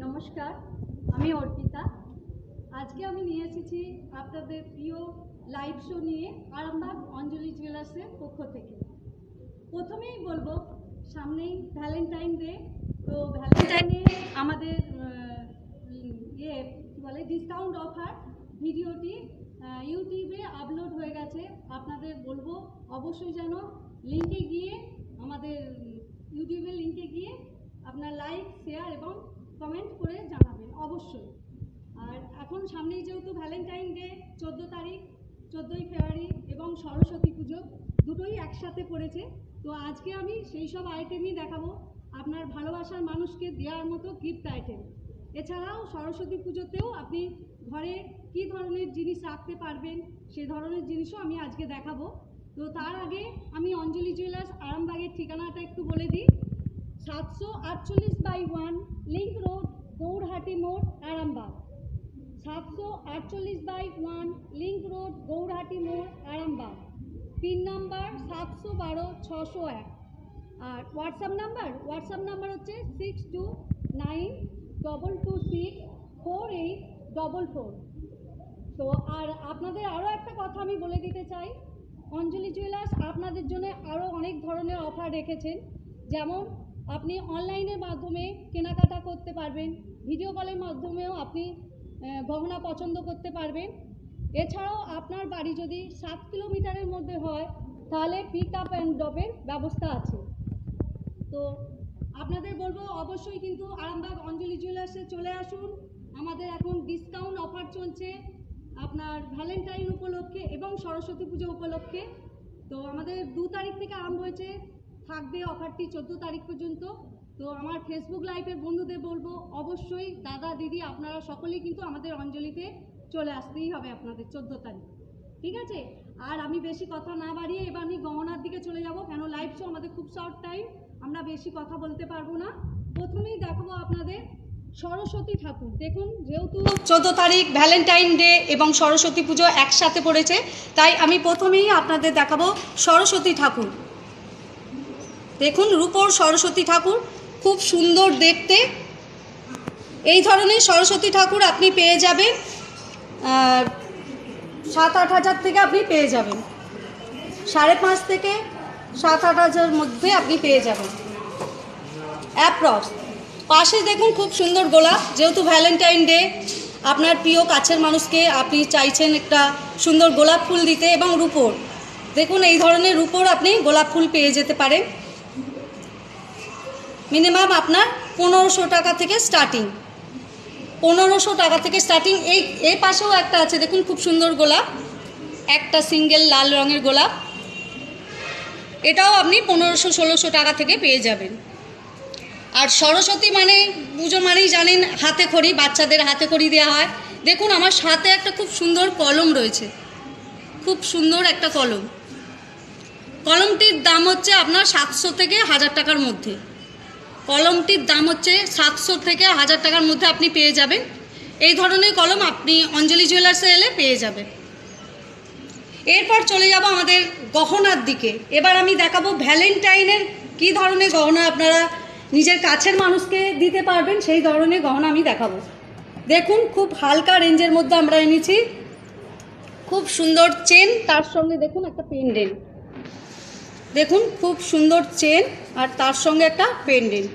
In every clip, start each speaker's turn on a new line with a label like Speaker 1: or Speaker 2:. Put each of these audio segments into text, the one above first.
Speaker 1: নমস্কার, আমি অর্পিতা। আজকে আমি নিয়ে এসেছি আপনাদের প্রিয় লাইভ শো নিয়ে আরামবাগ অঞ্জলি জুয়েলার্সের পক্ষ থেকে। প্রথমেই বলবো, সামনেই ভ্যালেন্টাইন ডে। তো ভ্যালেন্টাইনে আমাদের ডিসকাউন্ট অফার ভিডিওটি ইউটিউবে আপলোড হয়ে গেছে। আপনাদের বলবো অবশ্যই যেন লিঙ্কে গিয়ে, আমাদের ইউটিউবের লিঙ্কে গিয়ে আপনার লাইক, শেয়ার এবং কমেন্ট করে জানাবেন অবশ্যই। আর এখন সামনেই যেহেতু ভ্যালেন্টাইন ডে 14 তারিখ, 14ই ফেব্রুয়ারি এবং সরস্বতী পুজো দুটোই একসাথে পড়েছে। তো আজকে আমি সেই সব আইটেমই দেখাবো, আপনার ভালোবাসার মানুষকে দেওয়ার মতো গিফট আইটেম। এছাড়াও সরস্বতী পুজোতেও আপনি ঘরে কী ধরনের জিনিস রাখতে পারবেন সে ধরনের জিনিসও আমি আজকে দেখাবো। তো তার আগে আমি অঞ্জলি জুয়েলার্স আরামবাগের ঠিকানাটা একটু বলে দিই। 748/1 লিংক রোড, গৌরহাটি মোড়, আরামবাগ। 748/1 লিংক রোড, গৌরহাটি মোড়, আরামবাগ। Pin number 712-601। আর হোয়াটসঅ্যাপ নাম্বার হচ্ছে 6292264844। তো আর আপনাদের আরও একটা কথা আমি বলে দিতে চাই, অঞ্জলি জুয়েলার্স আপনাদের জন্য আরও অনেক ধরনের অফার রেখেছেন। যেমন আপনি অনলাইনের মাধ্যমে কেনাকাটা করতে পারবেন, ভিডিও কলের মাধ্যমেও আপনি গহনা পছন্দ করতে পারবেন। এছাড়াও আপনার বাড়ি যদি 7 কিলোমিটারের মধ্যে হয় তাহলে পিক আপ অ্যান্ড ড্রপের ব্যবস্থা আছে। তো আপনাদের বলবো অবশ্যই কিন্তু আরামবাগ অঞ্জলি জুয়েলার্সে চলে আসুন। আমাদের এখন ডিসকাউন্ট অফার চলছে আপনার ভ্যালেন্টাইন উপলক্ষে এবং সরস্বতী পুজো উপলক্ষে। তো আমাদের 2 তারিখ থেকে আরম্ভ হয়েছে, থাকবে অফারটি 14 তারিখ পর্যন্ত। তো আমার ফেসবুক লাইভের বন্ধুদের বলবো অবশ্যই দাদা দিদি আপনারা সকলেই কিন্তু আমাদের অঞ্জলিতে চলে আসতেই হবে আপনাদের 14 তারিখ, ঠিক আছে? আর আমি বেশি কথা না বাড়িয়ে এবার আমি গহনার দিকে চলে যাব, কেন লাইভ শো আমাদের খুব শর্ট টাইম, আমরা বেশি কথা বলতে পারবো না। প্রথমেই দেখাবো আপনাদের সরস্বতী ঠাকুর। দেখুন, যেহেতু 14 তারিখ ভ্যালেন্টাইন ডে এবং সরস্বতী পুজো একসাথে পড়েছে, তাই আমি প্রথমেই আপনাদের দেখাবো সরস্বতী ঠাকুর। দেখুন, রূপোর সরস্বতী ঠাকুর, খুব সুন্দর দেখতে। এই ধরনের সরস্বতী ঠাকুর আপনি পেয়ে যাবেন 7-8 হাজার থেকে আপনি পেয়ে যাবেন, 5.5 থেকে 7-8 হাজার মধ্যে আপনি পেয়ে যাবেন অ্যাপ্রক্স। পাশে দেখুন খুব সুন্দর গোলাপ, যেহেতু ভ্যালেন্টাইন ডে আপনার প্রিয় কাছের মানুষকে আপনি চাইছেন একটা সুন্দর গোলাপ ফুল দিতে, এবং রূপোর দেখুন এই ধরনের রূপোর আপনি গোলাপ ফুল পেয়ে যেতে পারেন। মিনিমাম আপনার 1500 টাকা থেকে স্টার্টিং, 1500 টাকা থেকে স্টার্টিং। এই পাশেও একটা আছে, দেখুন খুব সুন্দর গোলাপ, একটা সিঙ্গেল লাল রঙের গোলাপ, এটাও আপনি 1500-1600 টাকা থেকে পেয়ে যাবেন। আর সরস্বতী মানে পুজো মানেই জানেন হাতে খড়ি, বাচ্চাদের হাতে খড়ি দেওয়া হয়। দেখুন আমার সাথে একটা খুব সুন্দর কলম রয়েছে, খুব সুন্দর একটা কলম। কলমটির দাম হচ্ছে আপনার 700 থেকে 1000 টাকার মধ্যে। কলমটির দাম হচ্ছে 700 থেকে 1000 টাকার মধ্যে আপনি পেয়ে যাবেন। এই ধরনের কলম আপনি অঞ্জলি জুয়েলার্সে এলে পেয়ে যাবেন। এরপর চলে যাব আমাদের গহনার দিকে। এবার আমি দেখাবো ভ্যালেন্টাইনের কী ধরনের গহনা আপনারা নিজের কাছের মানুষকে দিতে পারবেন, সেই ধরনের গহনা আমি দেখাবো। দেখুন খুব হালকা রেঞ্জের মধ্যে আমরা এনেছি, খুব সুন্দর চেন, তার সঙ্গে দেখুন একটা পেন্ডেন্ট। দেখুন খুব সুন্দর চেন আর তার সঙ্গে একটা পেন্ডেন্ট।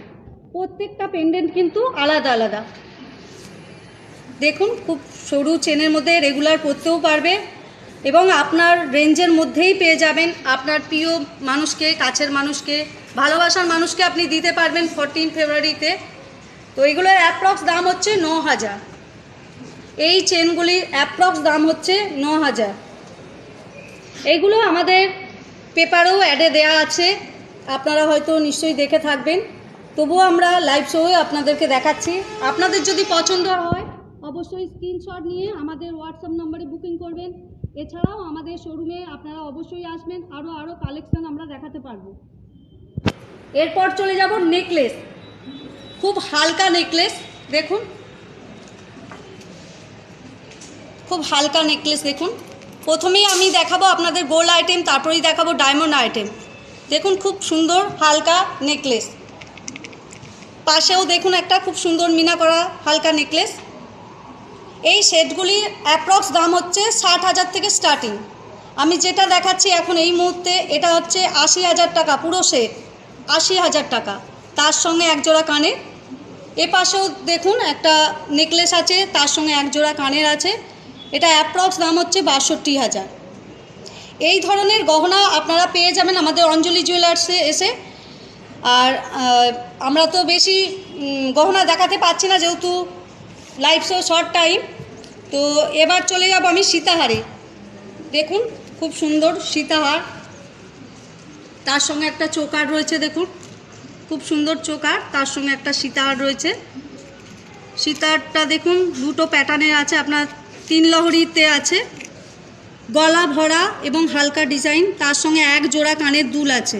Speaker 1: প্রত্যেকটা পেন্ডেন্ট কিন্তু আলাদা আলাদা। দেখুন খুব সরু চেনের মধ্যে রেগুলার পরতেও পারবে এবং আপনার রেঞ্জের মধ্যেই পেয়ে যাবেন। আপনার প্রিয় মানুষকে, কাছের মানুষকে, ভালোবাসার মানুষকে আপনি দিতে পারবেন 14 ফেব্রুয়ারিতে। তো এগুলোর অ্যাপ্রক্স দাম হচ্ছে 9,000। এই চেনগুলির অ্যাপ্রক্স দাম হচ্ছে 9,000। এইগুলো আমাদের পেপারেও অ্যাডে দেয়া আছে, আপনারা হয়তো নিশ্চয়ই দেখে থাকবেন। তবুও আমরা লাইভ শোয়ে আপনাদেরকে দেখাচ্ছি। আপনাদের যদি পছন্দ হয় অবশ্যই স্ক্রিনশট নিয়ে আমাদের হোয়াটসঅ্যাপ নম্বরে বুকিং করবেন। এছাড়াও আমাদের শোরুমে আপনারা অবশ্যই আসবেন, আরও কালেকশন আমরা দেখাতে পারবো। এরপর চলে যাব নেকলেস। খুব হালকা নেকলেস, দেখুন খুব হালকা নেকলেস। দেখুন প্রথমেই আমি দেখাবো আপনাদের গোল্ড আইটেম, তারপরেই দেখাবো ডায়মন্ড আইটেম। দেখুন খুব সুন্দর হালকা নেকলেস, পাশেও দেখুন একটা খুব সুন্দর মিনা করা হালকা নেকলেস। এই সেটগুলির অ্যাপ্রক্স দাম হচ্ছে 60,000 থেকে স্টার্টিং। আমি যেটা দেখাচ্ছি এখন এই মুহূর্তে এটা হচ্ছে 80,000 টাকা, পুরো সেট 80,000 টাকা, তার সঙ্গে এক জোড়া কানের। এ পাশেও দেখুন একটা নেকলেস আছে, তার সঙ্গে এক জোড়া কানের আছে। এটা অ্যাপ্রক্স দাম হচ্ছে 62,000। এই ধরনের গহনা আপনারা পেয়ে যাবেন আমাদের অঞ্জলি জুয়েলার্সে এসে। আর আমরা তো বেশি গহনা দেখাতে পাচ্ছি না যেহেতু লাইভ শো শর্ট টাইম। তো এবার চলে যাব আমি সীতাহারে। দেখুন খুব সুন্দর সীতাহার, তার সঙ্গে একটা চোকার রয়েছে। দেখুন খুব সুন্দর চোকার, তার সঙ্গে একটা সীতাহার রয়েছে। সীতাহারটা দেখুন দুটো প্যাটার্নের আছে, আপনার 3 লহরিতে আছে, গলা ভরা এবং হালকা ডিজাইন, তার সঙ্গে এক জোড়া কানের দুল আছে।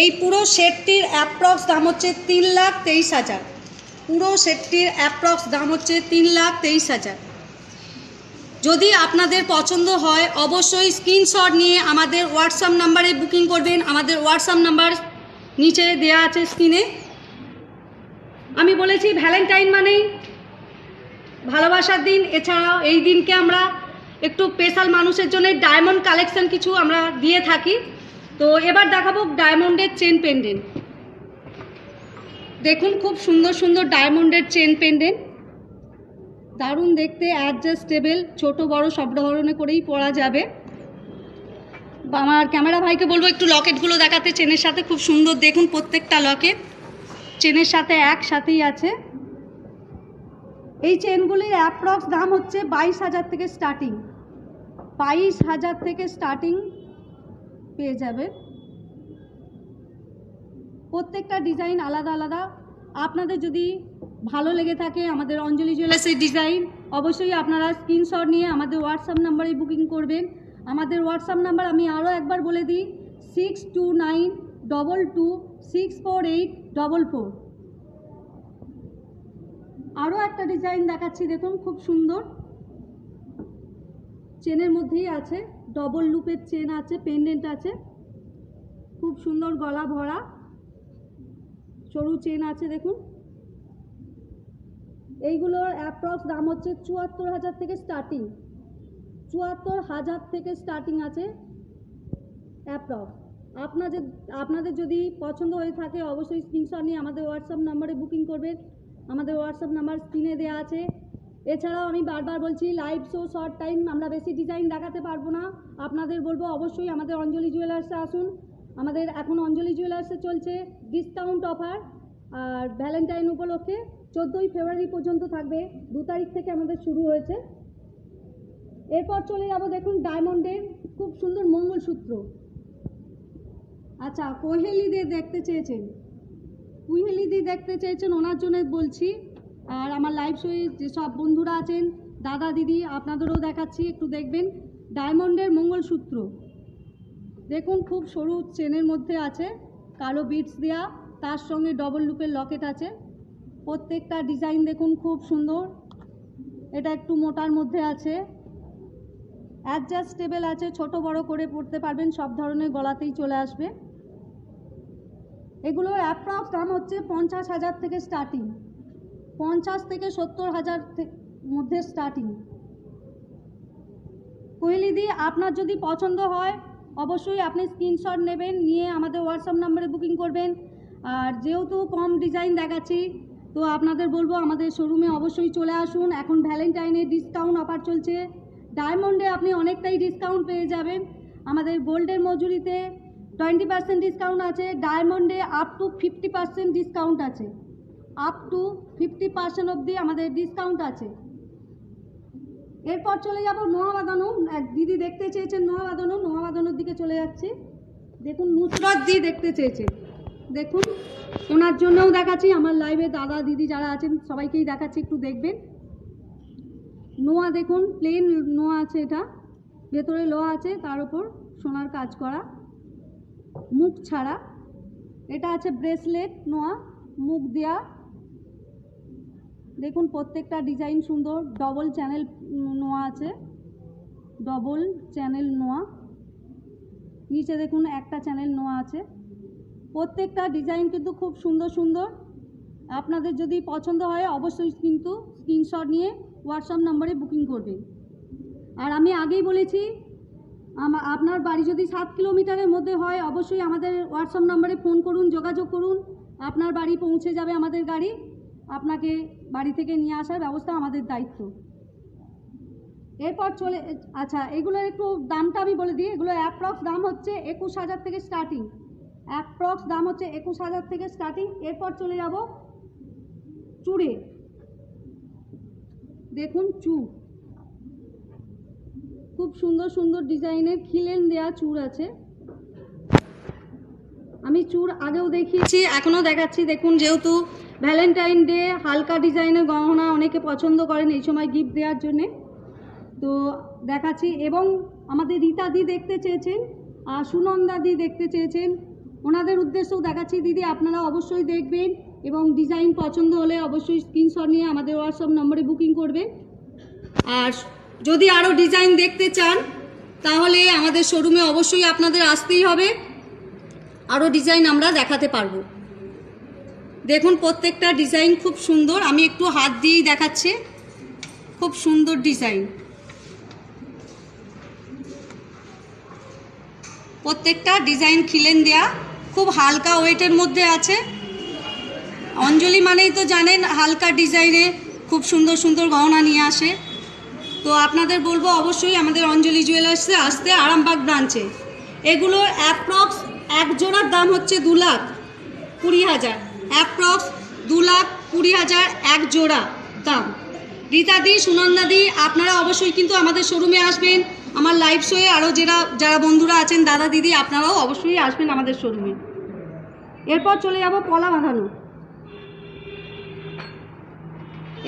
Speaker 1: এই পুরো সেটটির অ্যাপ্রক্স দাম হচ্ছে 3,23,000। পুরো সেটটির অ্যাপ্রক্স দাম হচ্ছে 3,23,000। যদি আপনাদের পছন্দ হয় অবশ্যই স্ক্রিনশট নিয়ে আমাদের হোয়াটসঅ্যাপ নাম্বারে বুকিং করবেন। আমাদের হোয়াটসঅ্যাপ নাম্বার নিচে দেওয়া আছে স্ক্রিনে। আমি বলেছি ভ্যালেন্টাইন মানেই ভালোবাসার দিন, এছাড়াও এই দিনকে আমরা একটু স্পেশাল মানুষের জন্য ডায়মন্ড কালেকশন কিছু আমরা দিয়ে থাকি। তো এবার দেখাবো ডায়মন্ডের চেন পেন্ডেন্ট। দেখুন খুব সুন্দর সুন্দর ডায়মন্ডের চেন পেন্ডেন্ট, দারুণ দেখতে, অ্যাডজাস্টেবল, ছোট বড় সব ধরনের করেই পরা যাবে। আমার ক্যামেরা ভাইকে বলবো একটু লকেটগুলো দেখাতে চেনের সাথে। খুব সুন্দর দেখুন প্রত্যেকটা লকেট চেনের সাথে একসাথেই আছে। এই চেনগুলির অ্যাপ্রক্স দাম হচ্ছে 22,000 থেকে স্টার্টিং। 22,000 থেকে স্টার্টিং পেয়ে যাবে। প্রত্যেকটা ডিজাইন আলাদা আলাদা। আপনাদের যদি ভালো লেগে থাকে আমাদের অঞ্জলি জুয়েলার্সের ডিজাইন, অবশ্যই আপনারা স্ক্রিনশট নিয়ে আমাদের হোয়াটসঅ্যাপ নাম্বারে বুকিং করবেন। আমাদের হোয়াটসঅ্যাপ নাম্বার আমি আরও একবার বলে দিই, 6292264844। আরও একটা ডিজাইন দেখাচ্ছি, দেখুন খুব সুন্দর, চেনের মধ্যেই আছে, ডবল লুপের চেন আছে, পেন্ডেন্ট আছে, খুব সুন্দর গলা ভরা সরু চেন আছে। দেখুন এইগুলোর অ্যাপ্রক্স দাম হচ্ছে 74,000 থেকে স্টার্টিং। 74,000 থেকে স্টার্টিং আছে অ্যাপ্রক্স। আপনাদের যদি পছন্দ হয়ে থাকে অবশ্যই স্ক্রিনশট নিয়ে আমাদের হোয়াটসঅ্যাপ নাম্বারে বুকিং করবেন। আমাদের হোয়াটসঅ্যাপ নাম্বার স্ক্রিনে দেওয়া আছে। এছাড়াও আমি বারবার বলছি লাইভ শো শর্ট টাইম, আমরা বেশি ডিজাইন দেখাতে পারবো না। আপনাদের বলবো অবশ্যই আমাদের অঞ্জলি জুয়েলার্সে আসুন। আমাদের এখন অঞ্জলি জুয়েলার্সে চলছে ডিসকাউন্ট অফার, আর ভ্যালেন্টাইন উপলক্ষে 14ই ফেব্রুয়ারি পর্যন্ত থাকবে। 2 তারিখ থেকে আমাদের শুরু হয়েছে। এরপর চলে যাব দেখুন ডায়মন্ডের খুব সুন্দর মঙ্গলসূত্র। আচ্ছা, কোহেলিদের দেখতে চেয়েছেন, কুহেলিদি দেখতে চেয়েছেন, ওনার জন্য বলছি। আর আমার লাইভ শোয়ে যেসব বন্ধুরা আছেন, দাদা দিদি, আপনাদেরও দেখাচ্ছি, একটু দেখবেন। ডায়মন্ডের মঙ্গলসূত্র দেখুন খুব সরু চেনের মধ্যে আছে, কালো বিটস দেওয়া, তার সঙ্গে ডবল লুপের লকেট আছে। প্রত্যেকটা ডিজাইন দেখুন খুব সুন্দর। এটা একটু মোটার মধ্যে আছে, অ্যাডজাস্টেবল আছে, ছোট বড় করে পরতে পারবেন, সব ধরনের গলাতেই চলে আসবে। এগুলোর অ্যাপ্রক্স দাম হচ্ছে 50,000 থেকে স্টার্টিং। 50 থেকে 70,000 মধ্যে স্টার্টিং। কোহেলিদি আপনার যদি পছন্দ হয় অবশ্যই আপনি স্ক্রিনশট নেবেন, নিয়ে আমাদের হোয়াটসঅ্যাপ নাম্বারে বুকিং করবেন। আর যেহেতু কম ডিজাইন দেখাচ্ছি, তো আপনাদের বলবো আমাদের শোরুমে অবশ্যই চলে আসুন। এখন ভ্যালেন্টাইনের ডিসকাউন্ট অফার চলছে। ডায়মন্ডে আপনি অনেকটাই ডিসকাউন্ট পেয়ে যাবেন। আমাদের গোল্ডের মজুরিতে 20% ডিসকাউন্ট আছে, ডায়মন্ডে আপ টু 50% ডিসকাউন্ট আছে, আপ টু 50% অবধি আমাদের ডিসকাউন্ট আছে। এরপর চলে যাব নোয়া বাঁধানো। এক দিদি দেখতে চেয়েছেন নোয়া বাঁধানো, নোয়া বাঁধানোর দিকে চলে যাচ্ছি। দেখুন নুসরাত দি দেখতে চেয়েছে, দেখুন ওনার জন্যও দেখাচ্ছি। আমার লাইভে দাদা দিদি যারা আছেন সবাইকেই দেখাচ্ছি, একটু দেখবেন। নোয়া দেখুন, প্লেন নোয়া আছে, এটা ভেতরে লোহা আছে, তার উপর সোনার কাজ করা, মুখ ছাড়া। এটা আছে ব্রেসলেট নোয়া, মুখ দেয়া। দেখুন প্রত্যেকটা ডিজাইন সুন্দর। ডবল চ্যানেল নোয়া আছে, ডবল চ্যানেল নোয়া। নিচে দেখুন একটা চ্যানেল নোয়া আছে। প্রত্যেকটা ডিজাইন কিন্তু খুব সুন্দর সুন্দর। আপনাদের যদি পছন্দ হয় অবশ্যই কিন্তু স্ক্রিনশট নিয়ে হোয়াটসঅ্যাপ নম্বরে বুকিং করবেন। আর আমি আগেই বলেছি, আপনার বাড়ি যদি 7 কিলোমিটারের মধ্যে হয় অবশ্যই আমাদের হোয়াটসঅ্যাপ নম্বরে ফোন করুন, যোগাযোগ করুন। আপনার বাড়ি পৌঁছে যাবে আমাদের গাড়ি, আপনাকে বাড়ি থেকে নিয়ে আসার ব্যবস্থা আমাদের দায়িত্ব। এরপর চলে, আচ্ছা এগুলোর একটু দামটা আমি বলে দিই। এগুলো অ্যাপ্রক্স দাম হচ্ছে 21,000 থেকে স্টার্টিং, অ্যাপ্রক্স দাম হচ্ছে 21,000 থেকে স্টার্টিং। এরপর চলে যাব চূড়ে। দেখুন চূড়, খুব সুন্দর সুন্দর ডিজাইনের খিলেন দেয়া চূড় আছে। আমি চূড় আগেও দেখিয়েছি, এখনও দেখাচ্ছি। দেখুন যেহেতু ভ্যালেন্টাইন ডে, হালকা ডিজাইনের গহনা অনেকে পছন্দ করেন এই সময় গিফট দেওয়ার জন্যে, তো দেখাচ্ছি। এবং আমাদের রীতাদি দেখতে চেয়েছেন আর সুনন্দাদি দেখতে চেয়েছেন, ওনাদের উদ্দেশ্যেও দেখাচ্ছি। দিদি আপনারা অবশ্যই দেখবেন এবং ডিজাইন পছন্দ হলে অবশ্যই স্ক্রিনশট নিয়ে আমাদের হোয়াটসঅ্যাপ নম্বরে বুকিং করবেন। আর যদি আরও ডিজাইন দেখতে চান তাহলে আমাদের শোরুমে অবশ্যই আপনাদের আসতেই হবে, আরও ডিজাইন আমরা দেখাতে পারবো। দেখুন প্রত্যেকটা ডিজাইন খুব সুন্দর, আমি একটু হাত দিয়েই দেখাচ্ছি। খুব সুন্দর ডিজাইন, প্রত্যেকটা ডিজাইন খিলেন দেয়া, খুব হালকা ওয়েটের মধ্যে আছে। অঞ্জলি মানেই তো জানেন হালকা ডিজাইনে খুব সুন্দর সুন্দর গহনা নিয়ে আসে। তো আপনাদের বলবো অবশ্যই আমাদের অঞ্জলি জুয়েলার্সে আসতে, আরামবাগ ব্রাঞ্চে। এগুলোর অ্যাপ্রক্স এক জোড়ার দাম হচ্ছে 2,20,000, অ্যাপ্রক্স 2,20,000 এক জোড়া দাম। রীতাদি, সুনন্দাদি আপনারা অবশ্যই কিন্তু আমাদের শোরুমে আসবেন। আমার লাইভ শোয়ে আরও যারা বন্ধুরা আছেন দাদা দিদি আপনারাও অবশ্যই আসবেন আমাদের শোরুমে। এরপর চলে যাব পলা বাঁধানো।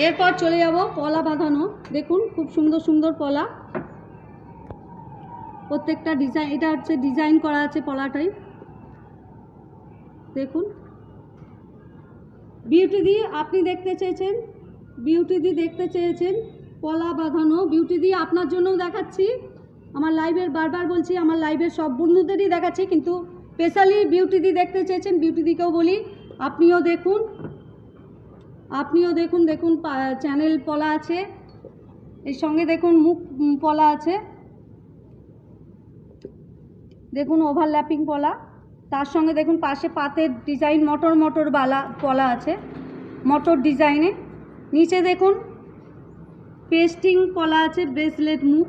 Speaker 1: এরপর চলে যাব পলা বাঁধানো। দেখুন খুব সুন্দর সুন্দর পলা, প্রত্যেকটা ডিজাইন, এটা হচ্ছে ডিজাইন করা আছে পলাটাই। দেখুন বিউটি দি আপনি দেখতে চেয়েছেন, বিউটি দি দেখতে চেয়েছেন পলা বাঁধানো। বিউটি দি আপনার জন্যও দেখাচ্ছি। আমার লাইভের বারবার বলছি, আমার লাইভের সব বন্ধুদেরই দেখাচ্ছি, কিন্তু স্পেশালি বিউটি দি দেখতে চেয়েছেন, বিউটি দিকেও বলি আপনিও দেখুন, আপনিও দেখুন। দেখুন চ্যানেল পলা আছে, এর সঙ্গে দেখুন মুখ পলা আছে। দেখুন ওভারল্যাপিং পলা, তার সঙ্গে দেখুন পাশে পাতের ডিজাইন, মটর মটর বালা পলা আছে, মটর ডিজাইনে। নিচে দেখুন পেস্টিং পলা আছে, ব্রেসলেট মুখ,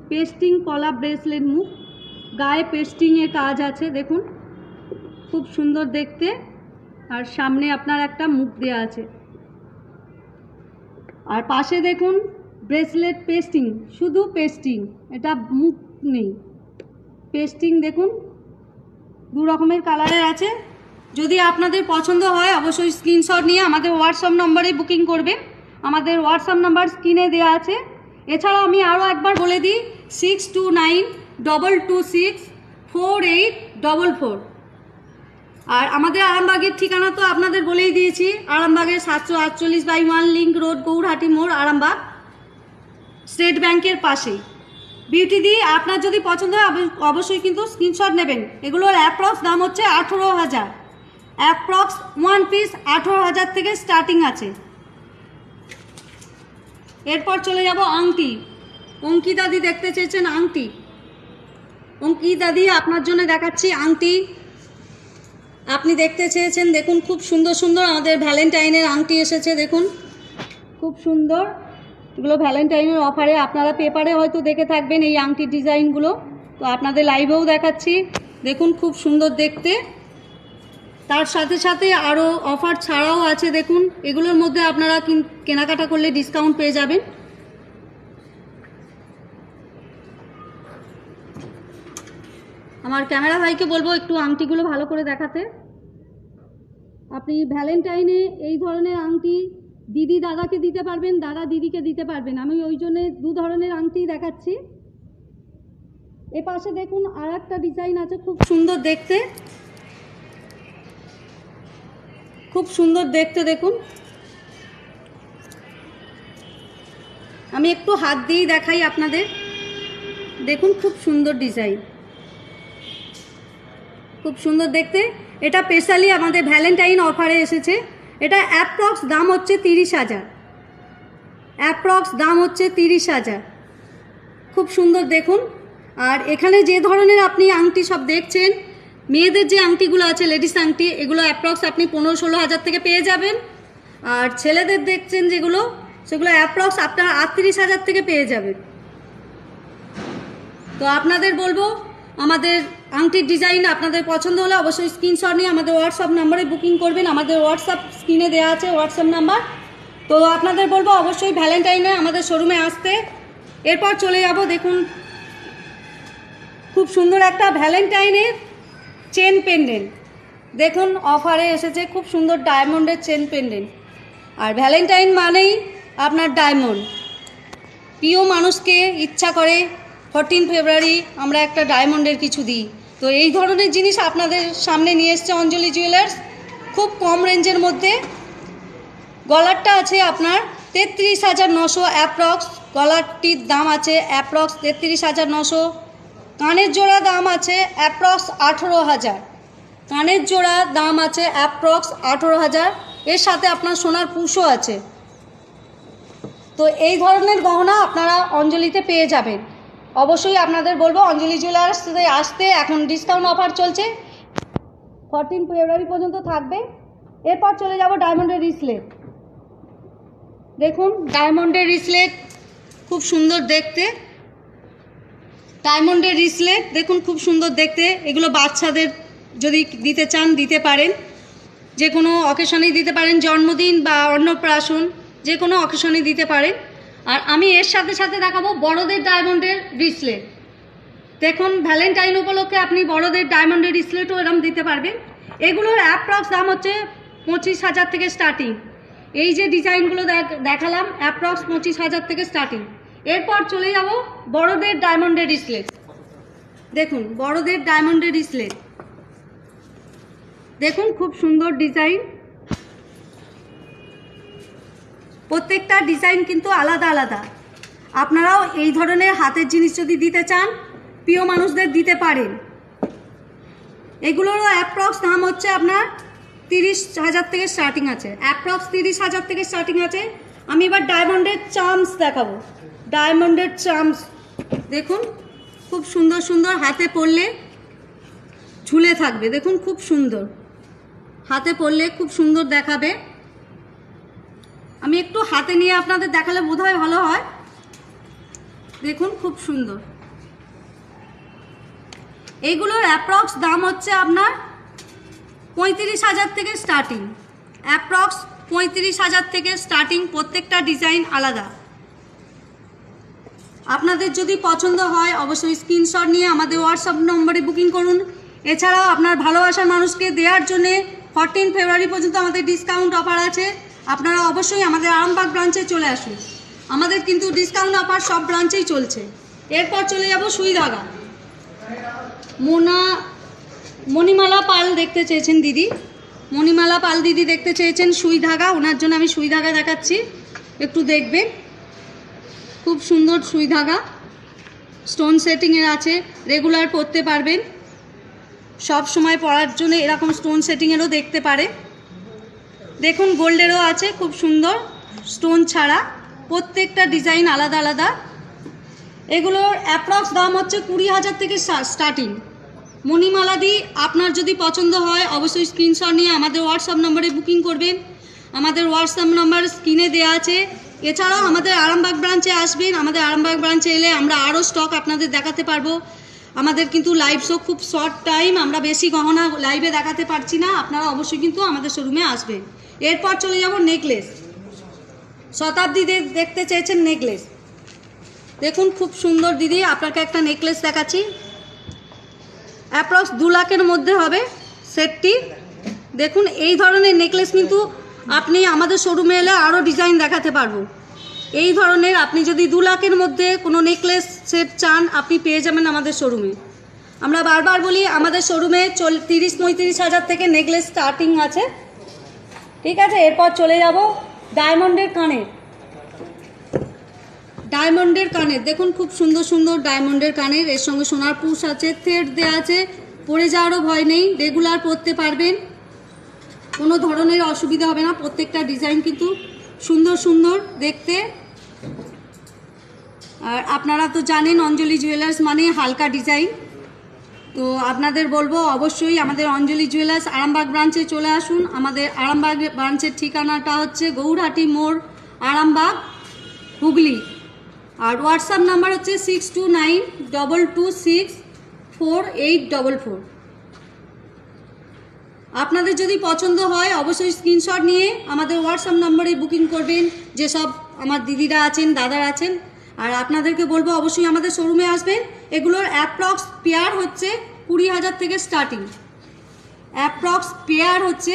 Speaker 1: পেস্টিং পলা ব্রেসলেট মুখ, গায়ে পেস্টিংয়ের কাজ আছে। দেখুন খুব সুন্দর দেখতে। আর সামনে আপনার একটা মুখ দেওয়া আছে। আর পাশে দেখুন ব্রেসলেট পেস্টিং, শুধু পেস্টিং, এটা মুখ নেই, পেস্টিং। দেখুন দু রকমের কালারের আছে। যদি আপনাদের পছন্দ হয় অবশ্যই স্ক্রিনশট নিয়ে আমাদের হোয়াটসঅ্যাপ নম্বরে বুকিং করবেন। আমাদের হোয়াটসঅ্যাপ নাম্বার স্ক্রিনে দেওয়া আছে। এছাড়াও আমি আরও একবার বলে দিই 6292264844। আর আমাদের আরামবাগের ঠিকানা তো আপনাদের বলেই দিয়েছি, আরামবাগের 748/1 লিংক রোড, গৌরহাটি মোড়, আরামবাগ, স্টেট ব্যাংকের পাশে। বিউটি দি আপনার যদি পছন্দ হয় অবশ্যই কিন্তু স্ক্রিনশট নেবেন। এগুলোর অ্যাপ্রক্স দাম হচ্ছে 18,000, অ্যাপ্রক্স ওয়ান পিস 18,000 থেকে স্টার্টিং আছে। এরপর চলে যাব আংটি। অঙ্কিতাদি দেখতে চেয়েছেন আংটি, অঙ্কিতাদি আপনার জন্য দেখাচ্ছি আংটি। আপনি দেখতে চেয়েছেন। দেখুন খুব সুন্দর সুন্দর আমাদের ভ্যালেন্টাইনের আংটি এসেছে, দেখুন খুব সুন্দর। এগুলো ভ্যালেন্টাইনের অফারে, আপনারা পেপারে হয়তো দেখে থাকবেন এই আংটির ডিজাইনগুলো, তো আপনাদের লাইভেও দেখাচ্ছি। দেখুন খুব সুন্দর দেখতে। তার সাথে সাথে আরও অফার ছাড়াও আছে, দেখুন এগুলোর মধ্যে আপনারা কেনাকাটা করলে ডিসকাউন্ট পেয়ে যাবেন। আমার ক্যামেরা ভাইকে বলবো একটু আংটিগুলো ভালো করে দেখাতে। আপনি ভ্যালেন্টাইনে এই ধরনের আংটি দিদি দাদাকে দিতে পারবেন, দাদা দিদিকে দিতে পারবেন। আমি ওই জন্য দু ধরনের আংটি দেখাচ্ছি। এ পাশে দেখুন আর একটা ডিজাইন আছে, খুব সুন্দর দেখতে, খুব সুন্দর দেখতে। দেখুন আমি একটু হাত দিয়েই দেখাই আপনাদের। দেখুন খুব সুন্দর ডিজাইন, খুব সুন্দর দেখতে। এটা স্পেশালি আমাদের ভ্যালেন্টাইন অফারে এসেছে। এটা অ্যাপ্রক্স দাম হচ্ছে 30,000, অ্যাপ্রক্স দাম হচ্ছে 30,000। খুব সুন্দর দেখুন। আর এখানে যে ধরনের আপনি আংটি সব দেখছেন, মেয়েদের যে আংটিগুলো আছে লেডিস আংটি, এগুলো অ্যাপ্রক্স আপনি 15-16 হাজার থেকে পেয়ে যাবেন। আর ছেলেদের দেখছেন যেগুলো, সেগুলো অ্যাপ্রক্স আপনার 38,000 থেকে পেয়ে যাবেন। তো আপনাদের বলবো আমাদের আংটির ডিজাইন আপনাদের পছন্দ হলে অবশ্যই স্ক্রিনশট নিয়ে আমাদের হোয়াটসঅ্যাপ নাম্বারে বুকিং করবেন। আমাদের হোয়াটসঅ্যাপ স্ক্রিনে দেওয়া আছে হোয়াটসঅ্যাপ নাম্বার। তো আপনাদের বলবো অবশ্যই ভ্যালেন্টাইনে আমাদের শোরুমে আসতে। এরপর চলে যাব, দেখুন খুব সুন্দর একটা ভ্যালেন্টাইনের চেন পেন্ডেন্ট, দেখুন অফারে এসেছে। খুব সুন্দর ডায়মন্ডের চেন পেন্ডেন্ট। আর ভ্যালেন্টাইন মানেই আপনার ডায়মন্ড। প্রিয় মানুষকে ইচ্ছা করে 14 ফেব্রুয়ারি আমরা একটা ডায়মন্ডের কিছু দিই। তো এই ধরনের জিনিস আপনাদের সামনে নিয়ে এসছে অঞ্জলি জুয়েলার্স, খুব কম রেঞ্জের মধ্যে। গলারটা আছে আপনার 33,900 অ্যাপ্রক্স, গলারটির দাম আছে অ্যাপ্রক্স 33,900। কানের জোড়া দাম আছে অ্যাপ্রক্স 18,000, কানের জোড়া দাম আছে অ্যাপ্রক্স 18,000। এর সাথে আপনার সোনার পুশও আছে। তো এই ধরনের গহনা আপনারা অঞ্জলিতে পেয়ে যাবেন। অবশ্যই আপনাদের বলবো অঞ্জলি জুয়েলার্সে আসতে। এখন ডিসকাউন্ট অফার চলছে, 14 ফেব্রুয়ারি পর্যন্ত থাকবে। এরপর চলে যাব ডায়মন্ডের রিসলেট। দেখুন ডায়মন্ডের রিসলেট খুব সুন্দর দেখতে, ডায়মন্ডের রিসলেট দেখুন খুব সুন্দর দেখতে। এগুলো বাচ্চাদের যদি দিতে চান দিতে পারেন, যে কোনো অকেশনেই দিতে পারেন, জন্মদিন বা অন্নপ্রাশন যে কোনো অকেশনেই দিতে পারেন। আর আমি এর সাথে সাথে দেখাবো বড়দের ডায়মন্ডের রিসলেট। দেখুন ভ্যালেন্টাইন উপলক্ষে আপনি বড়দের ডায়মন্ডের রিসলেটও এরকম দিতে পারবেন। এগুলোর অ্যাপ্রক্স দাম হচ্ছে 25,000 থেকে স্টার্টিং। এই যে ডিজাইনগুলো দেখালাম অ্যাপ্রক্স 25,000 থেকে স্টার্টিং। এরপর চলে যাব বড়দের ডায়মন্ডের রিসলেট। দেখুন বড়দের ডায়মন্ডের রিসলেট, দেখুন খুব সুন্দর ডিজাইন। প্রত্যেকটা ডিজাইন কিন্তু আলাদা আলাদা। আপনারাও এই ধরনের হাতের জিনিস যদি দিতে চান প্রিয় মানুষদের দিতে পারেন। এগুলোরও অ্যাপ্রক্স দাম হচ্ছে আপনার 30,000 থেকে স্টার্টিং আছে, অ্যাপ্রক্স 30,000 থেকে স্টার্টিং আছে। আমি এবার ডায়মন্ডের চার্মস দেখাবো। ডায়মন্ডের চার্মস দেখুন খুব সুন্দর সুন্দর, হাতে পরলে ঝুলে থাকবে। দেখুন খুব সুন্দর, হাতে পরলে খুব সুন্দর দেখাবে। আমি একটু হাতে নিয়ে আপনাদের দেখালে বোধহয় ভালো হয়। দেখুন খুব সুন্দর। এইগুলোর অ্যাপ্রক্স দাম হচ্ছে আপনার 35,000 থেকে স্টার্টিং, অ্যাপ্রক্স 35,000 থেকে স্টার্টিং। প্রত্যেকটা ডিজাইন আলাদা। আপনাদের যদি পছন্দ হয় অবশ্যই স্ক্রিনশট নিয়ে আমাদের হোয়াটসঅ্যাপ নম্বরে বুকিং করুন। এছাড়াও আপনার ভালোবাসার মানুষকে দেওয়ার জন্যে 14 ফেব্রুয়ারি পর্যন্ত আমাদের ডিসকাউন্ট অফার আছে। আপনারা অবশ্যই আমাদের আরামবাগ ব্রাঞ্চে চলে আসুন। আমাদের কিন্তু ডিসকাউন্ট অফার সব ব্রাঞ্চেই চলছে। এরপর চলে যাব সুই ধাগা। মণিমালা পাল দেখতে চেয়েছেন দিদি, মণিমালা পাল দিদি দেখতে চেয়েছেন সুই ধাগা। ওনার জন্য আমি সুই ধাগা দেখাচ্ছি, একটু দেখবেন। খুব সুন্দর সুই ধাগা, স্টোন সেটিংয়ের আছে, রেগুলার পরতে পারবেন, সব সময় পরার জন্য এরকম স্টোন সেটিংয়েরও দেখতে পারে। দেখুন গোল্ডেরও আছে, খুব সুন্দর স্টোন ছাড়া। প্রত্যেকটা ডিজাইন আলাদা আলাদা। এগুলোর অ্যাপ্রক্স দাম হচ্ছে 20,000 থেকে স্টার্টিং, মণিমালাদি আপনার যদি পছন্দ হয় অবশ্যই স্ক্রিনশট নিয়ে আমাদের হোয়াটসঅ্যাপ নম্বরে বুকিং করবেন। আমাদের হোয়াটসঅ্যাপ নাম্বার স্ক্রিনে দেওয়া আছে। এছাড়াও আমাদের আরামবাগ ব্রাঞ্চে আসবেন। আমাদের আরামবাগ ব্রাঞ্চে এলে আমরা আরও স্টক আপনাদের দেখাতে পারবো। আমাদের কিন্তু লাইভ শো খুব শর্ট টাইম, আমরা বেশি গহনা লাইভে দেখাতে পারছি না। আপনারা অবশ্যই কিন্তু আমাদের শোরুমে আসবেন। এরপর চলে যাব নেকলেস। শতাব্দী দেখতে চেয়েছেন নেকলেস, দেখুন খুব সুন্দর দিদি, আপনাকে একটা নেকলেস দেখাচ্ছি। অ্যাপ্রক্স 2 লাখের মধ্যে হবে সেটটি। দেখুন এই ধরনের নেকলেস কিন্তু আপনি আমাদের শোরুমে এলে আরও ডিজাইন দেখাতে পারবো। এই ধরনের আপনি যদি 2 লাখের মধ্যে কোনো নেকলেস সেট চান আপনি পেয়ে যাবেন আমাদের শোরুমে। আমরা বারবার বলি আমাদের শোরুমে 30-35 হাজার থেকে নেকলেস স্টার্টিং আছে, ঠিক আছে। এরপর চলে যাব ডায়মন্ডের কানের। ডায়মন্ডের কানের দেখুন খুব সুন্দর সুন্দর ডায়মন্ডের কানের, এর সঙ্গে সোনার পুশ আছে, থ্রেড দেওয়া আছে, পরে যাওয়ারও ভয় নেই, রেগুলার পরতে পারবেন, কোনো ধরনের অসুবিধা হবে না। প্রত্যেকটা ডিজাইন কিন্তু সুন্দর সুন্দর দেখতে। আর আপনারা তো জানেন অঞ্জলি জুয়েলার্স মানে হালকা ডিজাইন। তো আপনাদের বলবো অবশ্যই আমাদের অঞ্জলি জুয়েলার্স আরামবাগ ব্রাঞ্চে চলে আসুন। আমাদের আরামবাগ ব্রাঞ্চের ঠিকানাটা হচ্ছে গৌরহাটি মোড়, আরামবাগ, হুগলি। আর হোয়াটসঅ্যাপ নাম্বার হচ্ছে 6292264844। আপনাদের যদি পছন্দ হয় অবশ্যই স্ক্রিনশট নিয়ে আমাদের হোয়াটসঅ্যাপ নম্বরে বুকিং করবেন, যেসব আমার দিদিরা আছেন, দাদারা আছেন। আর আপনাদেরকে বলবো অবশ্যই আমাদের শোরুমে আসবেন। এগুলোর অ্যাপ্রক্স পেয়ার হচ্ছে 20,000 থেকে স্টার্টিং। অ্যাপ্রক্স পেয়ার হচ্ছে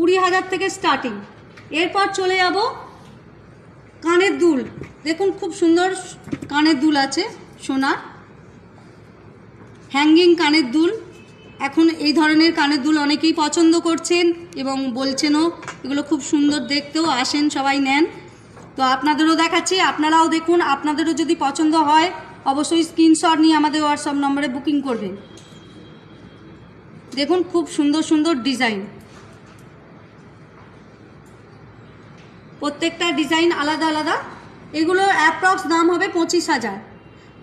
Speaker 1: 20,000 থেকে স্টার্টিং। এরপর চলে যাব কানের দুল। দেখুন খুব সুন্দর কানের দুল আছে, সোনার হ্যাঙ্গিং কানের দুল। এখন এই ধরনের কানের দুল অনেকেই পছন্দ করছেন এবং বলছেনও, এগুলো খুব সুন্দর দেখতেও, আসেন সবাই নেন। তো আপনাদেরও দেখাচ্ছি, আপনারাও দেখুন, আপনাদেরও যদি পছন্দ হয় অবশ্যই স্ক্রিনশট নিয়ে আমাদের হোয়াটসঅ্যাপ নম্বরে বুকিং করবেন। দেখুন খুব সুন্দর সুন্দর ডিজাইন, প্রত্যেকটা ডিজাইন আলাদা আলাদা। এগুলোর অ্যাপ্রক্স দাম হবে 25,000।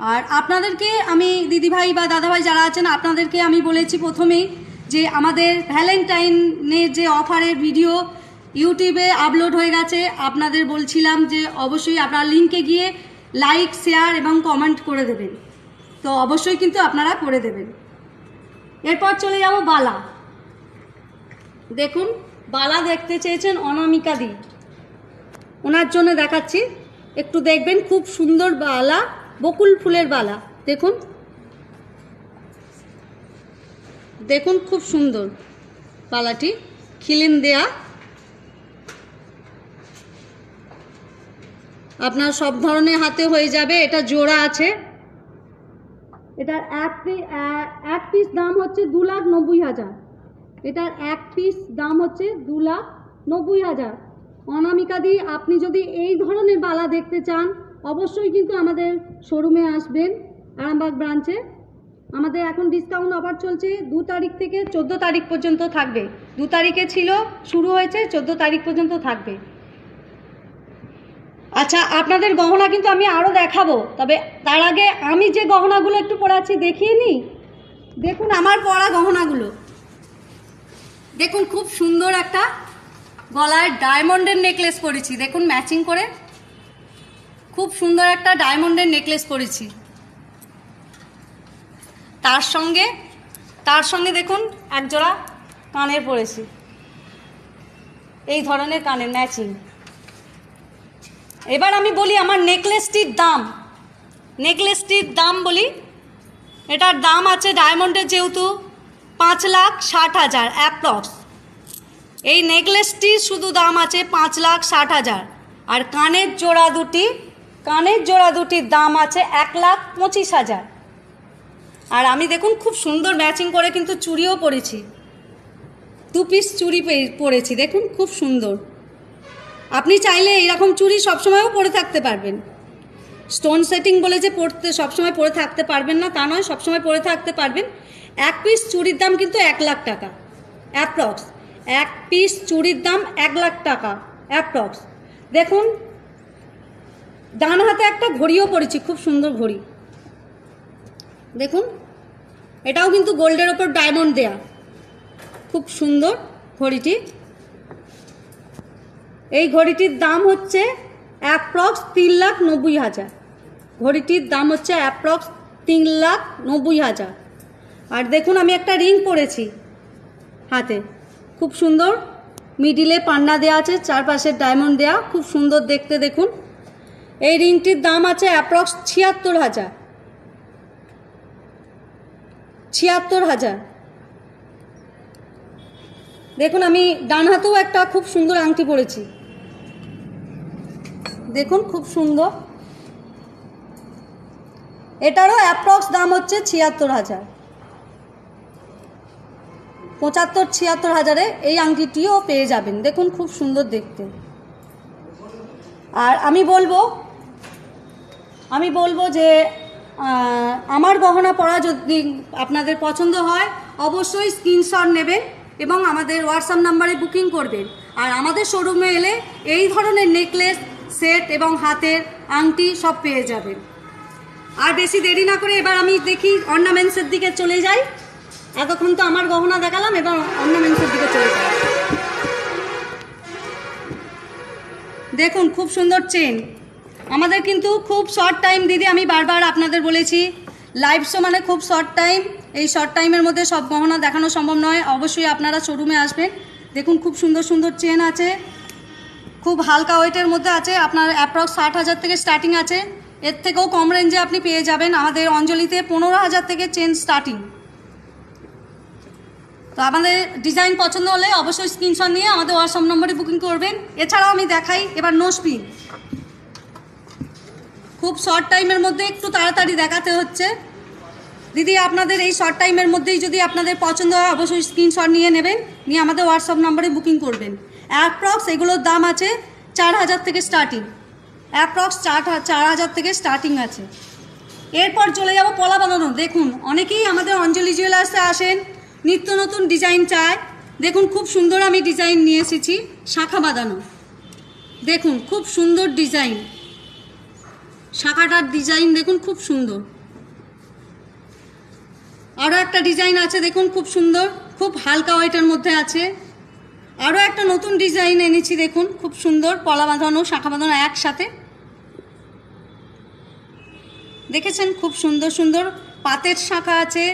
Speaker 1: আর আপনাদেরকে আমি দিদিভাই বা দাদাভাই যারা আছেন আপনাদেরকে আমি বলেছি প্রথমেই যে আমাদের ভ্যালেন্টাইনের যে অফারের ভিডিও ইউটিউবে আপলোড হয়ে গেছে। আপনাদের বলছিলাম যে অবশ্যই আপনারা লিঙ্কে গিয়ে লাইক, শেয়ার এবং কমেন্ট করে দেবেন। তো অবশ্যই কিন্তু আপনারা করে দেবেন। এরপর চলে যাব বালা। দেখুন বালা দেখতে চেয়েছেন অনামিকা দি, ওনার জন্য দেখাচ্ছি, একটু দেখবেন। খুব সুন্দর বালা, বকুল ফুলের বালা। দেখুন দেখুন খুব সুন্দর বালাটি, খিলিন দেয়া। আপনার সব ধরনের হাতে হয়ে যাবে। এটা জোড়া আছে, এটার এক পিস দাম হচ্ছে 2,90,000। এটার এক পিস দাম হচ্ছে 2,90,000। অনামিকা দি আপনি যদি এই ধরনের বালা দেখতে চান অবশ্যই কিন্তু আমাদের শোরুমে আসবেন আরামবাগ ব্রাঞ্চে। আমাদের এখন ডিসকাউন্ট অফার চলছে 2 তারিখ থেকে 14 তারিখ পর্যন্ত থাকবে। 2 তারিখে ছিল, শুরু হয়েছে, 14 তারিখ পর্যন্ত থাকবে। আচ্ছা আপনাদের গহনা কিন্তু আমি আরও দেখাবো, তবে তার আগে আমি যে গহনাগুলো একটু পরাচ্ছি দেখিয়ে নিই। দেখুন আমার পরা গহনাগুলো, দেখুন খুব সুন্দর একটা গলায় ডায়মন্ডের নেকলেস পরেছি, দেখুন ম্যাচিং করে খুব সুন্দর একটা ডায়মন্ডের নেকলেস পরেছি। তার সঙ্গে দেখুন একজোড়া কানের পরেছি, এই ধরনের কানের ম্যাচিং। এবার আমি বলি আমার নেকলেসটির দাম বলি। এটার দাম আছে ডায়মন্ডের যেহেতু 5,60,000 অ্যাপ্রক্স। এই নেকলেসটির শুধু দাম আছে 5,60,000। আর কানের জোড়া দুটির দাম আছে 1,25,000। আর আমি দেখুন খুব সুন্দর ম্যাচিং করে কিন্তু চুড়িও পরেছি, 2 পিস চুড়ি পরেছি, দেখুন খুব সুন্দর। আপনি চাইলে এইরকম চুড়ি সবসময়ও পরে থাকতে পারবেন। স্টোন সেটিং বলে যে সবসময় পরে থাকতে পারবেন না তা নয়, সবসময় পরে থাকতে পারবেন। এক পিস চুড়ির দাম কিন্তু 1 লাখ টাকা অ্যাপ্রক্স। এক পিস চুড়ির দাম 1 লাখ টাকা অ্যাপ্রক্স। দেখুন ডান হাতে একটা ঘড়িও পরেছি, খুব সুন্দর ঘড়ি। দেখুন এটাও কিন্তু গোল্ডের ওপর ডায়মন্ড দেয়া, খুব সুন্দর ঘড়িটি। এই ঘড়িটির দাম হচ্ছে অ্যাপ্রক্স 3,90,000। ঘড়িটির দাম হচ্ছে অ্যাপ্রক্স 3,90,000। আর দেখুন আমি একটা রিং পরেছি হাতে, খুব সুন্দর, মিডিলে পান্না দেওয়া আছে, চারপাশে ডায়মন্ড দেওয়া, খুব সুন্দর দেখতে। দেখুন এই রিংটির দাম আছে অ্যাপ্রক্স 76,000। 76,000। দেখুন আমি ডান হাতেও একটা খুব সুন্দর আংটি পরেছি, দেখুন খুব সুন্দর, এটারও অ্যাপ্রক্স দাম হচ্ছে 76,000। 75-76,000-এ এই আংটিটিও পেয়ে যাবেন। দেখুন খুব সুন্দর দেখতে। আর আমি বলবো যে আমার গহনা পরা যদি আপনাদের পছন্দ হয় অবশ্যই স্ক্রিনশট নেবেন এবং আমাদের হোয়াটসঅ্যাপ নাম্বারে বুকিং করবেন। আর আমাদের শোরুমে এলে এই ধরনের নেকলেস সেট এবং হাতের আংটি সব পেয়ে যাবেন। আর বেশি দেরি না করে এবার আমি দেখি অর্নামেন্টসের দিকে চলে যাই। এতক্ষণ তো আমার গহনা দেখালাম, এবার অর্নামেন্টসের দিকে চলে যাই। দেখুন খুব সুন্দর চেন। আমাদের কিন্তু খুব শর্ট টাইম দিদি, আমি বারবার আপনাদের বলেছি লাইভ শো মানে খুব শর্ট টাইম। এই শর্ট টাইমের মধ্যে সব গহনা দেখানো সম্ভব নয়, অবশ্যই আপনারা শোরুমে আসবেন। দেখুন খুব সুন্দর সুন্দর চেন আছে, খুব হালকা ওয়েটের মধ্যে আছে, আপনার অ্যাপ্রক্স 60,000 থেকে স্টার্টিং আছে, এর থেকেও কম রেঞ্জে আপনি পেয়ে যাবেন। আমাদের অঞ্জলিতে 15,000 থেকে চেন স্টার্টিং। তো আমাদের ডিজাইন পছন্দ হলে অবশ্যই স্ক্রিনশট নিয়ে আমাদের হোয়াটসঅ্যাপ নম্বরে বুকিং করবেন। এছাড়াও আমি দেখাই এবার নোসপিন, খুব শর্ট টাইমের মধ্যে একটু তাড়াতাড়ি দেখাতে হচ্ছে দিদি। আপনাদের এই শর্ট টাইমের মধ্যেই যদি আপনাদের পছন্দ হয় অবশ্যই স্ক্রিনশট নিয়ে নেবেন, নিয়ে আমাদের হোয়াটসঅ্যাপ নম্বরে বুকিং করবেন। অ্যাপ্রক্স এগুলোর দাম আছে 4,000 থেকে স্টার্টিং, অ্যাপ্রক্স 4,000 থেকে স্টার্টিং আছে। এরপর চলে যাব পলা বাঁধানো। দেখুন অনেকেই আমাদের অঞ্জলি জুয়েলার্সে আসেন, নিত্য নতুন ডিজাইন চায়। দেখুন খুব সুন্দর আমি ডিজাইন নিয়ে এসেছি, শাখা বাঁধানো। দেখুন খুব সুন্দর ডিজাইন, শাখাটার ডিজাইন দেখুন খুব সুন্দর। আরও একটা ডিজাইন আছে দেখুন খুব সুন্দর, খুব হালকা ওয়েটের মধ্যে আছে। আরও একটা নতুন ডিজাইন এনেছি দেখুন খুব সুন্দর, পলা বাঁধানো শাখা বাঁধানো একসাথে। দেখেছেন খুব সুন্দর সুন্দর পাতের শাখা আছে।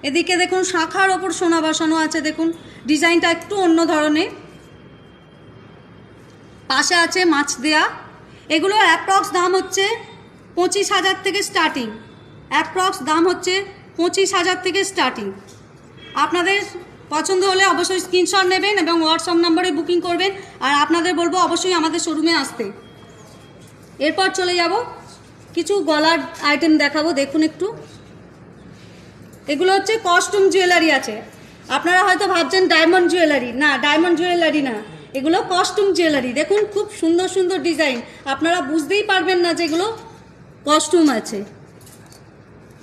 Speaker 1: এদিকে দেখুন শাখার ওপর সোনা বসানো আছে, দেখুন ডিজাইনটা একটু অন্য ধরনের। পাশে আছে মাছ দেয়া। এগুলো অ্যাপ্রক্স দাম হচ্ছে 25,000 থেকে স্টার্টিং, অ্যাপ্রক্স দাম হচ্ছে 25,000 থেকে স্টার্টিং। আপনাদের পছন্দ হলে অবশ্যই স্ক্রিনশট নেবেন এবং হোয়াটসঅ্যাপ নম্বরে বুকিং করবেন। আর আপনাদের বলবো অবশ্যই আমাদের শোরুমে আসতে। এরপর চলে যাব কিছু গলার আইটেম দেখাবো। দেখুন একটু, এগুলো হচ্ছে কস্টিউম জুয়েলারি আছে। আপনারা হয়তো ভাবছেন ডায়মন্ড জুয়েলারি, না ডায়মন্ড জুয়েলারি না, এগুলো কস্টিউম জুয়েলারি। দেখুন খুব সুন্দর সুন্দর ডিজাইন, আপনারা বুঝতেই পারবেন না যেগুলো কস্টিউম আছে।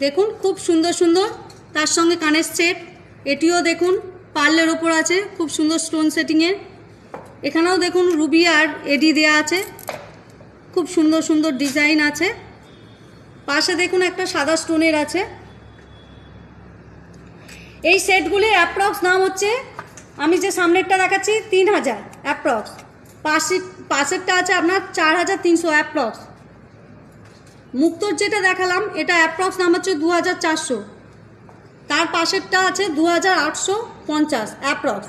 Speaker 1: দেখুন খুব সুন্দর সুন্দর, তার সঙ্গে কানের সেট। এটিও দেখুন পার্লের ওপর আছে, খুব সুন্দর স্টোন সেটিংয়ের। এখানেও দেখুন রুবি আর এডি দেয়া আছে, খুব সুন্দর সুন্দর ডিজাইন আছে। পাশে দেখুন একটা সাদা স্টোনের আছে। এই সেটগুলির অ্যাপ্রক্স দাম হচ্ছে, আমি যে সামনেরটা দেখাচ্ছি 3,000 অ্যাপ্রক্স, পাশেরটা আছে আপনার 4,300 অ্যাপ্রক্স। মুক্তোর যেটা দেখালাম এটা অ্যাপ্রক্স দাম হচ্ছে 2,400, তার পাশেরটা আছে 2,850 অ্যাপ্রক্স।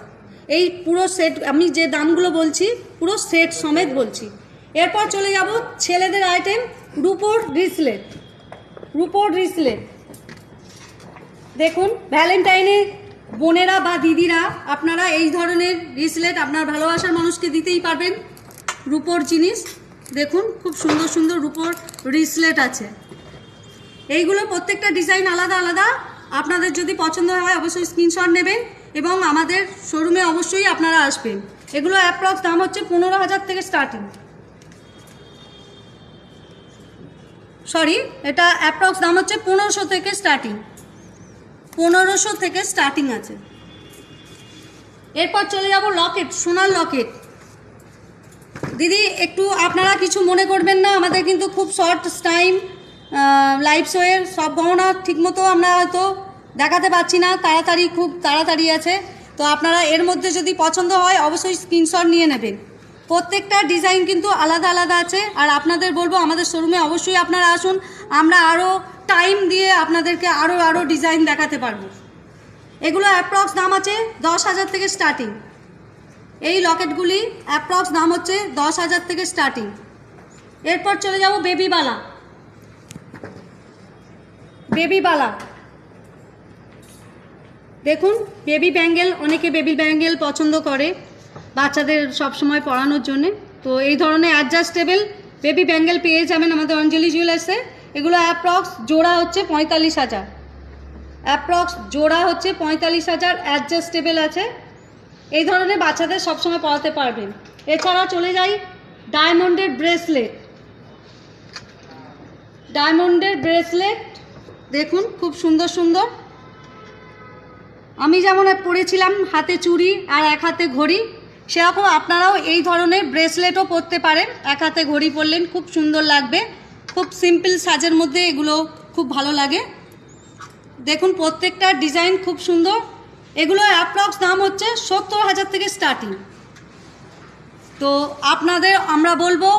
Speaker 1: এই পুরো সেট আমি যে দামগুলো বলছি পুরো সেট সমেত বলছি। এরপর চলে যাব ছেলেদের আইটেম, রূপোর ব্রেসলেট। রূপোর ব্রেসলেট দেখুন, ভ্যালেন্টাইনে বোনেরা বা দিদিরা আপনারা এই ধরনের ব্রেসলেট আপনার ভালোবাসার মানুষকে দিতেই পারবেন। রূপোর জিনিস দেখুন খুব সুন্দর সুন্দর রূপোর ব্রেসলেট আছে। এইগুলো প্রত্যেকটা ডিজাইন আলাদা আলাদা। আপনাদের যদি পছন্দ হয় অবশ্যই স্ক্রিনশট নেবেন এবং আমাদের শোরুমে অবশ্যই আপনারা আসবেন। এগুলো অ্যাপ্রক্স দাম হচ্ছে 15,000 থেকে স্টার্টিং, সরি এটা অ্যাপ্রক্স দাম হচ্ছে 1500 থেকে স্টার্টিং, 1500 থেকে স্টার্টিং আছে। এরপর চলে যাব লকেট, সোনার লকেট। দিদি একটু আপনারা কিছু মনে করবেন না, আমাদের কিন্তু খুব শর্ট টাইম লাইভ শোয়ের সব গহনা ঠিকমতো আমরা হয়তো
Speaker 2: দেখাতে পাচ্ছি না, তাড়াতাড়ি খুব তাড়াতাড়ি আছে। তো আপনারা এর মধ্যে যদি পছন্দ হয় অবশ্যই স্ক্রিনশট নিয়ে নেবেন। প্রত্যেকটা ডিজাইন কিন্তু আলাদা আলাদা আছে। আর আপনাদের বলবো আমাদের শোরুমে অবশ্যই আপনারা আসুন, আমরা আরও টাইম দিয়ে আপনাদেরকে আরও ডিজাইন দেখাতে পারবো। এগুলো অ্যাপ্রক্স দাম আছে 10,000 থেকে স্টার্টিং। এই লকেটগুলি অ্যাপ্রক্স দাম হচ্ছে 10,000 থেকে স্টার্টিং। এরপর চলে যাব বেবিবালা। বেবিবালা দেখুন, বেবি ব্যাঙ্গেল, অনেকে বেবি ব্যাঙ্গেল পছন্দ করে বাচ্চাদের সবসময় পরানোর জন্যে। তো এই ধরনের অ্যাডজাস্টেবল বেবি ব্যাঙ্গেল পেয়ে যাবেন আমাদের অঞ্জলি জুয়েলার্সে। এগুলো অ্যাপ্রক্স জোড়া হচ্ছে 45,000, অ্যাপ্রক্স জোড়া হচ্ছে 45,000, অ্যাডজাস্টেবল আছে। এই ধরনের বাচ্চাদের সবসময় পরাতে পারবেন। এছাড়া চলে যাই ডায়মন্ডের ব্রেসলেট। ডায়মন্ডের ব্রেসলেট দেখুন, খুব সুন্দর সুন্দর। আমি যেমন পরেছিলাম হাতে চুড়ি আর এক হাতে ঘড়ি, সেরকম আপনারাও এই ধরনের ব্রেসলেটও পরতে পারেন। এক হাতে ঘড়ি পরলেন, খুব সুন্দর লাগবে। খুব সিম্পল সাজের মধ্যে এগুলো খুব ভালো লাগে। দেখুন প্রত্যেকটা ডিজাইন খুব সুন্দর। এগুলো অ্যাপ্রক্স দাম হচ্ছে 70,000 থেকে স্টার্টিং। তো আপনাদের আমরা বলবো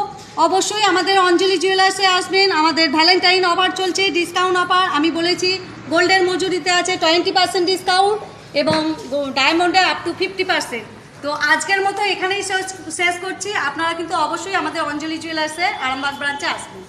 Speaker 2: অবশ্যই আমাদের অঞ্জলি জুয়েলার্সে আসবেন। আমাদের ভ্যালেন্টাইন অফার চলছে, ডিসকাউন্ট অফার। আমি বলেছি গোল্ডের মজুরিতে আছে 20% ডিসকাউন্ট এবং ডায়মন্ডে আপ টু 50%। তো আজকের মতো এখানেই শেষ করছি। আপনারা কিন্তু অবশ্যই আমাদের অঞ্জলি জুয়েলার্সে আরামবাগ ব্রাঞ্চে আসবেন।